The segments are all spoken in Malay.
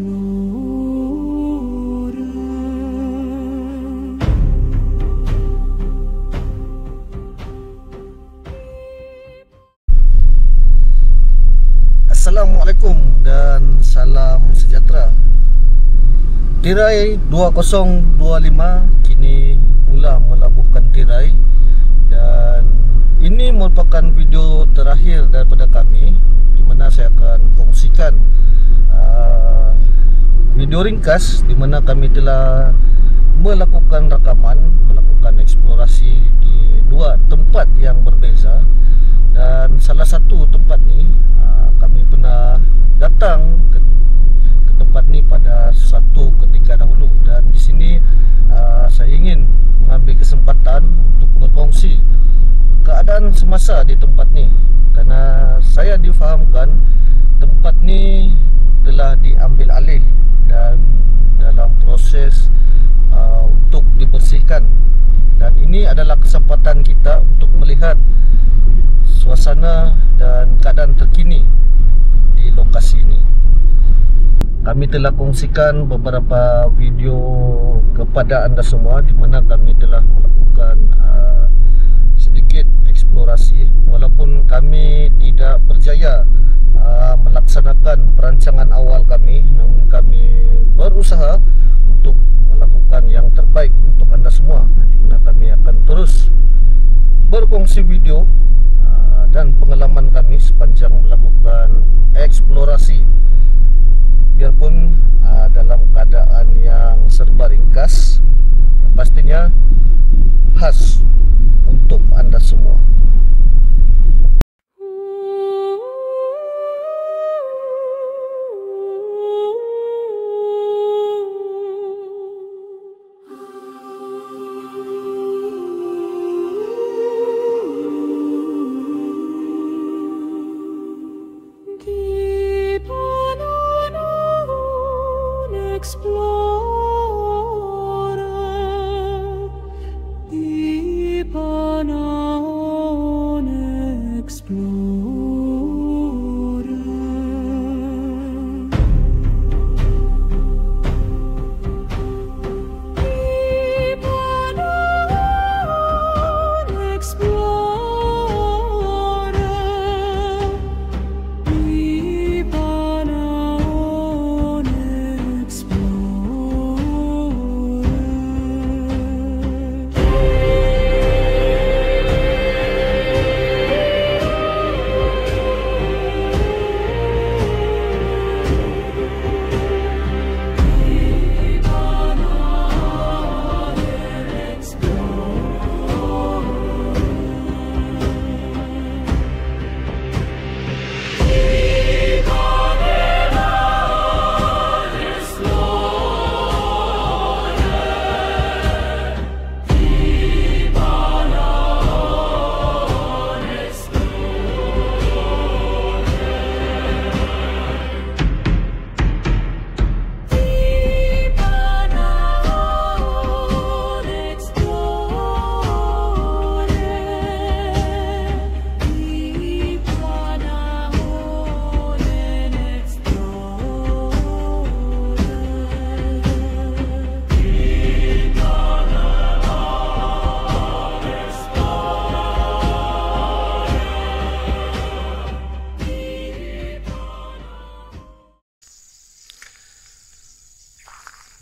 Assalamualaikum dan salam sejahtera. Tirai 2025 kini mula melabuhkan tirai, dan ini merupakan video terakhir daripada kami di mana saya akan kongsikan video ringkas di mana kami telah melakukan rakaman, melakukan eksplorasi di dua tempat yang berbeza. Dan salah satu tempat ni kami pernah datang ke tempat ni pada suatu ketika dahulu, dan di sini saya ingin mengambil kesempatan untuk berkongsi keadaan semasa di tempat ni, kerana saya difahamkan tempat ni telah diambil alih dan dalam proses untuk dibersihkan. Dan ini adalah kesempatan kita untuk melihat suasana dan keadaan terkini di lokasi ini. Kami telah kongsikan beberapa video kepada anda semua di mana kami telah melakukan sedikit eksplorasi. Walaupun kami tidak berjaya melaksanakan perancangan awal kami, namun kami berusaha untuk melakukan yang terbaik untuk anda semua, di mana kami akan terus berkongsi video dan pengalaman kami sepanjang melakukan eksplorasi, biarpun dalam keadaan yang serba ringkas, yang pastinya khas untuk anda semua.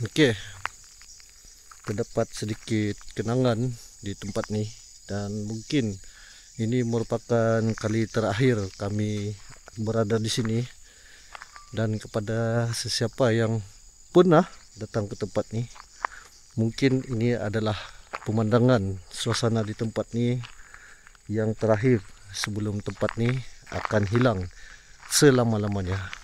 Okey, terdapat sedikit kenangan di tempat ni, dan mungkin ini merupakan kali terakhir kami berada di sini. Dan kepada sesiapa yang pernah datang ke tempat ni, mungkin ini adalah pemandangan suasana di tempat ni yang terakhir sebelum tempat ni akan hilang selama-lamanya.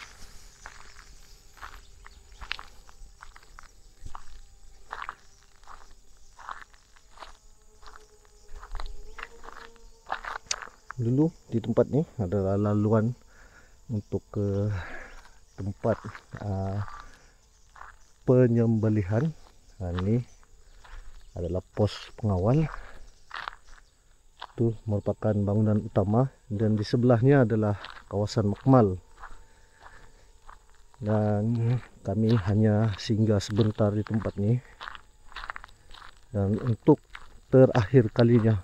Dulu di tempat ni adalah laluan untuk ke tempat penyembelihan. Ini adalah pos pengawal. Itu merupakan bangunan utama, dan di sebelahnya adalah kawasan makmal. dan kami hanya singgah sebentar di tempat ini. Dan untuk terakhir kalinya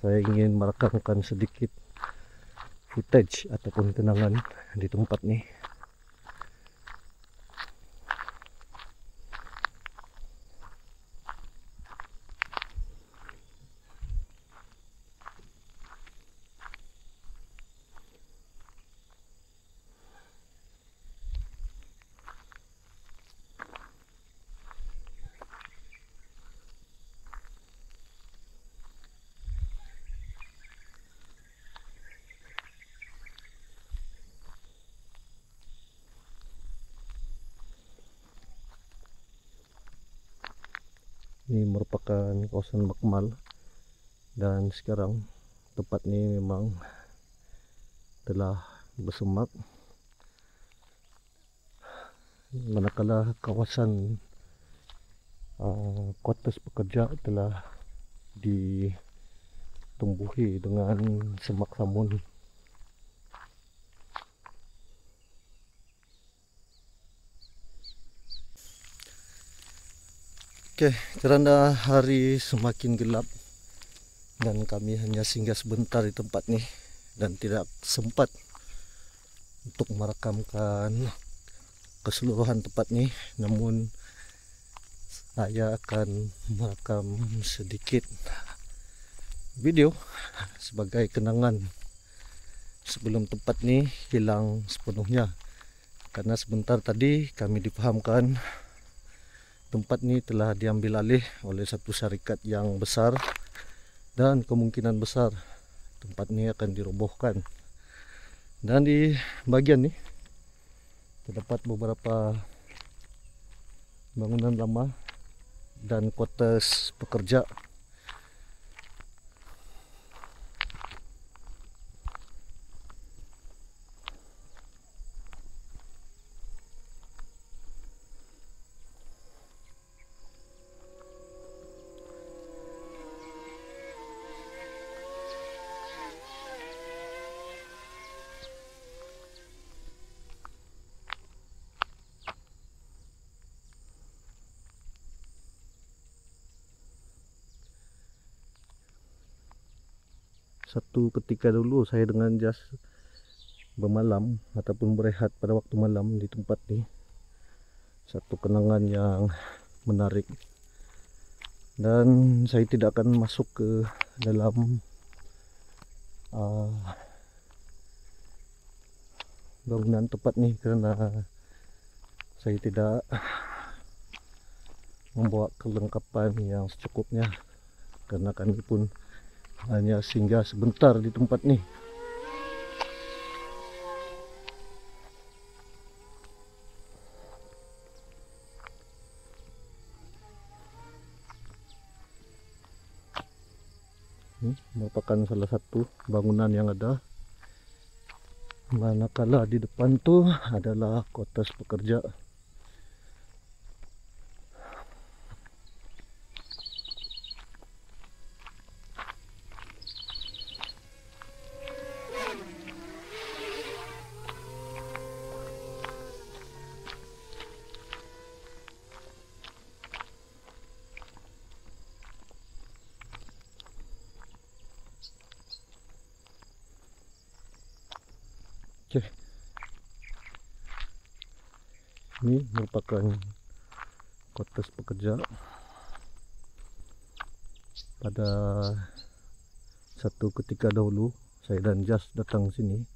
saya ingin merekamkan sedikit footage ataupun kenangan di tempat ini. Ini merupakan kawasan Makmal, dan sekarang tempat ini memang telah bersemak, manakala kawasan kuartus pekerja telah ditumbuhi dengan semak samun. Oke, kerana hari semakin gelap dan kami hanya singgah sebentar di tempat ini dan tidak sempat untuk merekamkan keseluruhan tempat ini, namun saya akan merekam sedikit video sebagai kenangan sebelum tempat ini hilang sepenuhnya. Karena sebentar tadi kami difahamkan tempat ini telah diambil alih oleh satu syarikat yang besar, dan kemungkinan besar tempat ini akan dirobohkan. Dan di bagian ini terdapat beberapa bangunan lama dan kuartus pekerja. Satu ketika dulu saya dengan Jas bermalam ataupun berehat pada waktu malam di tempat ini. Satu kenangan yang menarik, dan saya tidak akan masuk ke dalam bangunan tempat ini kerana saya tidak membawa kelengkapan yang secukupnya, karena kami pun hanya singgah sebentar di tempat ini. Ini merupakan salah satu bangunan yang ada, manakala di depan tu adalah kuartus pekerja. Okay. Ini merupakan kuartus pekerja. Pada satu ketika dahulu saya dan Jas datang sini,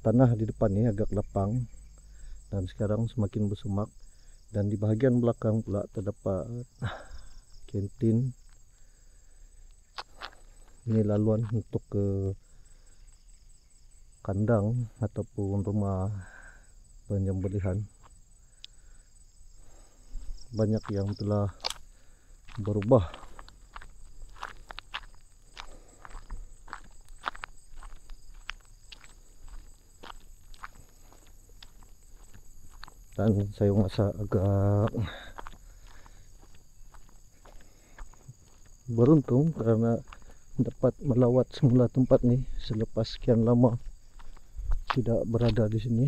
tanah di depan ini agak lapang dan sekarang semakin bersemak, dan di bahagian belakang pula terdapat kantin. Ini laluan untuk ke kandang ataupun rumah penyembelihan. Banyak yang telah berubah. Dan saya merasa agak beruntung kerana dapat melawat semula tempat ni selepas sekian lama. tidak berada di sini.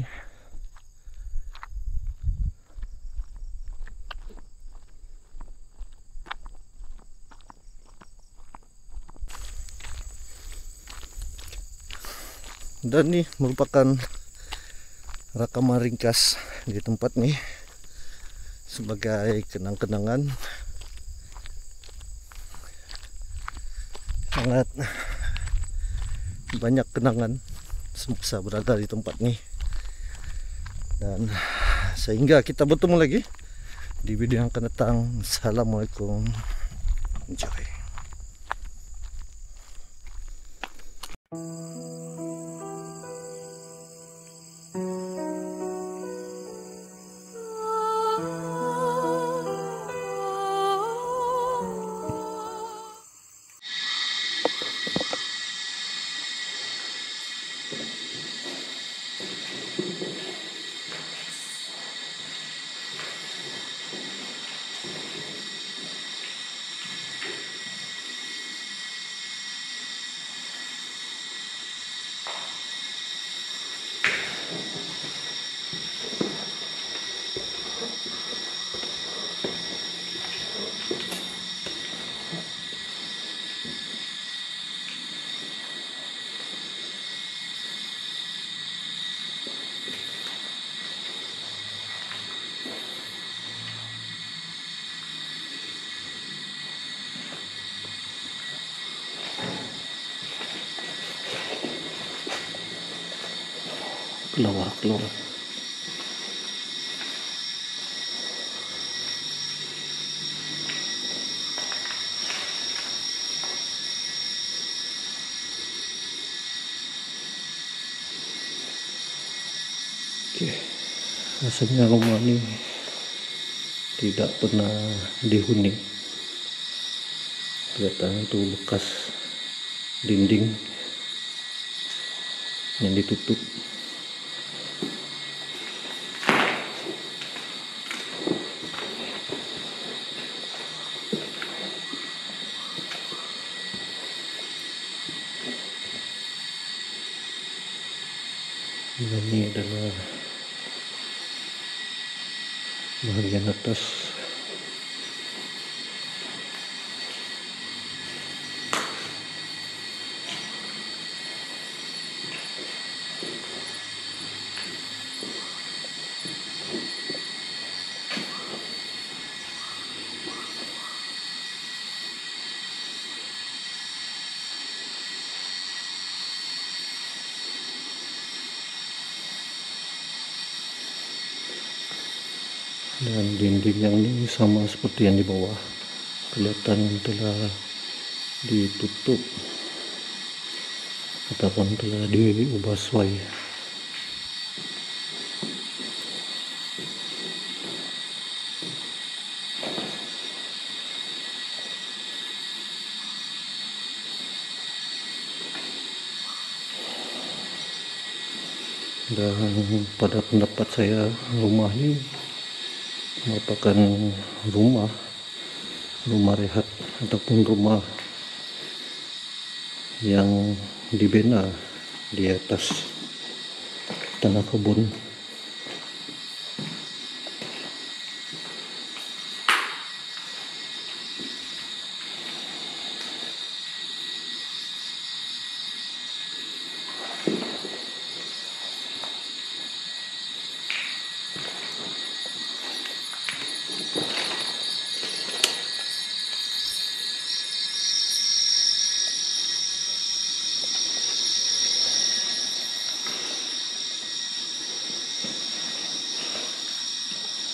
Dan ini merupakan rakaman ringkas di tempat ini sebagai kenang-kenangan. Sangat banyak kenangan semasa berada di tempat ini. Dan sehingga kita bertemu lagi di video yang akan datang. Assalamualaikum. Enjoy. Keluar. Oke, rasanya rumah ini tidak pernah dihuni. Kelihatan itu bekas dinding yang ditutup. Ini adalah bagian atas. Dan dinding yang ini sama seperti yang di bawah, kelihatan telah ditutup ataupun telah diubah sesuai. Dan pada pendapat saya, rumah ini merupakan rumah rehat ataupun rumah yang dibina di atas tanah kebun.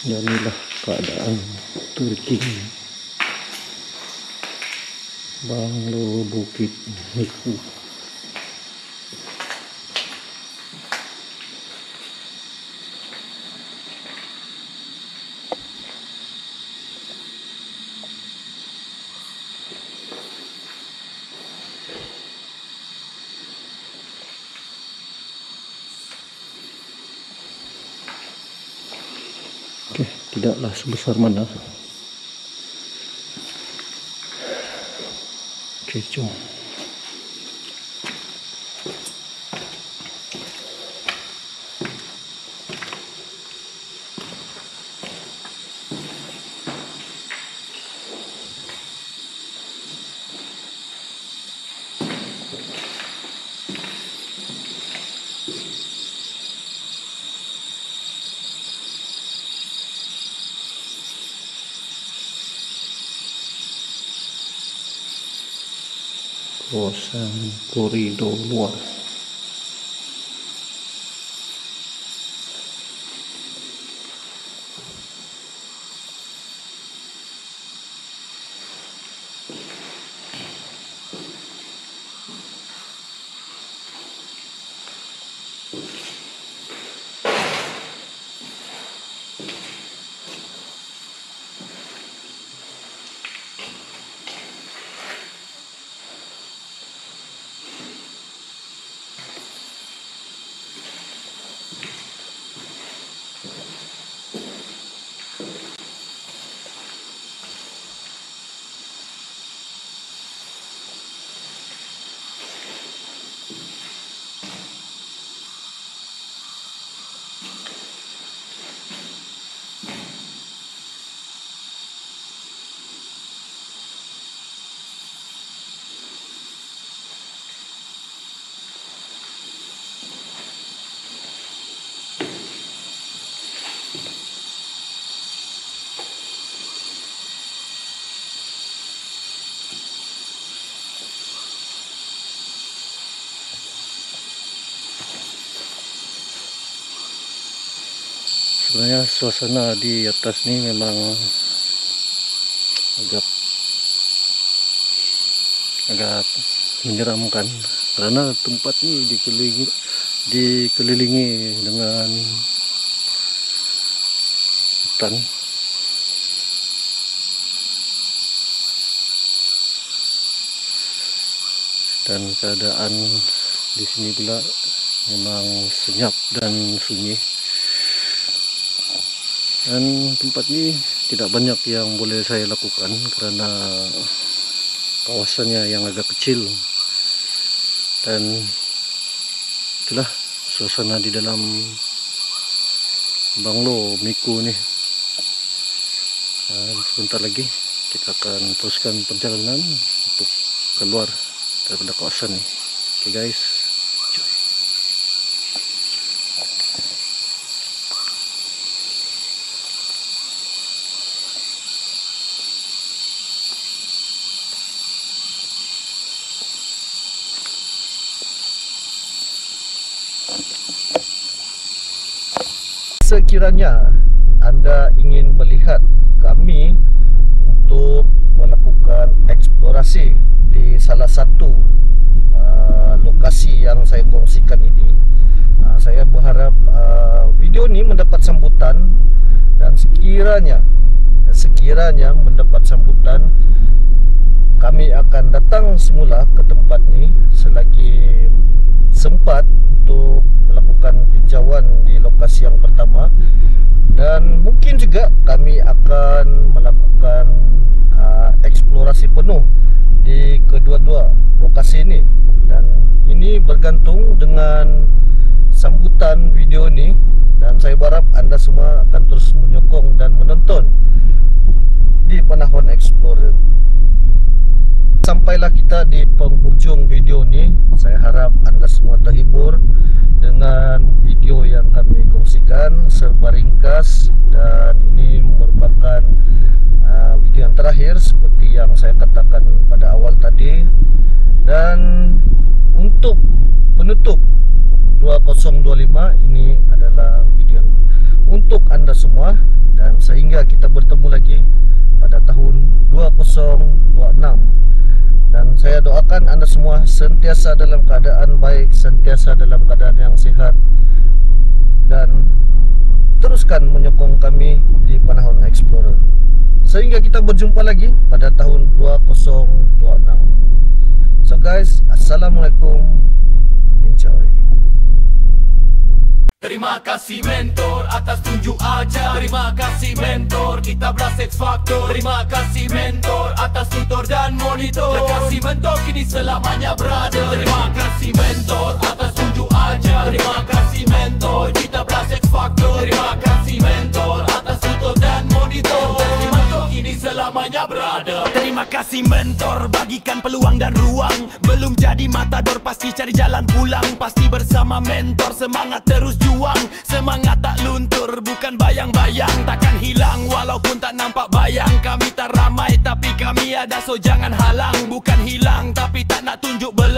Dan inilah keadaan terkini Banglo Bukit Niku. Oke, tidaklah sebesar mana. Oke, jom. kawasan koridor luar. Sebenarnya suasana di atas ni memang agak menyeramkan karena tempat ni dikelilingi dengan hutan. Dan keadaan di sini pula memang senyap dan sunyi. Dan tempat ini tidak banyak yang boleh saya lakukan karena kawasannya yang agak kecil. Dan itulah suasana di dalam Banglo Miku ni. Dan sebentar lagi kita akan teruskan perjalanan untuk keluar daripada kawasan ni. Okay guys, enjoy. Sekiranya anda ingin melihat kami untuk melakukan eksplorasi di salah satu lokasi yang saya kongsikan ini, saya berharap video ini mendapat sambutan. Dan sekiranya mendapat sambutan, kami akan datang semula ke tempat ini selagi sempat untuk melakukan tinjauan di lokasi yang pertama. Dan mungkin juga kami akan melakukan eksplorasi penuh di kedua-dua lokasi ini. Dan ini bergantung dengan sambutan video ini. Dan saya berharap anda semua akan terus menyokong dan menonton di Panahon Explorer. Sampailah kita di penghujung video ni. Saya harap anda semua terhibur dengan video yang kami kongsikan serba ringkas. Dan ini merupakan video yang terakhir seperti yang saya katakan pada awal tadi. Dan untuk penutup 2025 ini adalah video untuk anda semua. Dan sehingga kita bertemu lagi pada tahun 2026. Dan saya doakan anda semua sentiasa dalam keadaan baik, sentiasa dalam keadaan yang sihat. Dan teruskan menyokong kami di Panahon Explorer. Sehingga kita berjumpa lagi pada tahun 2026. So guys, Assalamualaikum. Enjoy. Terima kasih mentor atas tunjuk ajar. Terima kasih mentor, kita belas X Factor. Terima kasih mentor atas tutor dan monitor. Terima kasih mentor, kini selamanya berada. Terima kasih mentor atas tunjuk ajar. Terima kasih mentor, kita belas X Factor. Terima kasih mentor atas tutor dan monitor. Terima kasih mentor, kini selamanya berada. Terima kasih. kasih mentor, bagikan peluang dan ruang. Belum jadi matador, pasti cari jalan pulang. Pasti bersama mentor, semangat terus juang. Semangat tak luntur, bukan bayang-bayang. Takkan hilang walaupun tak nampak bayang. Kami tak ramai tapi kami ada, so jangan halang. Bukan hilang tapi tak nak tunjuk belang.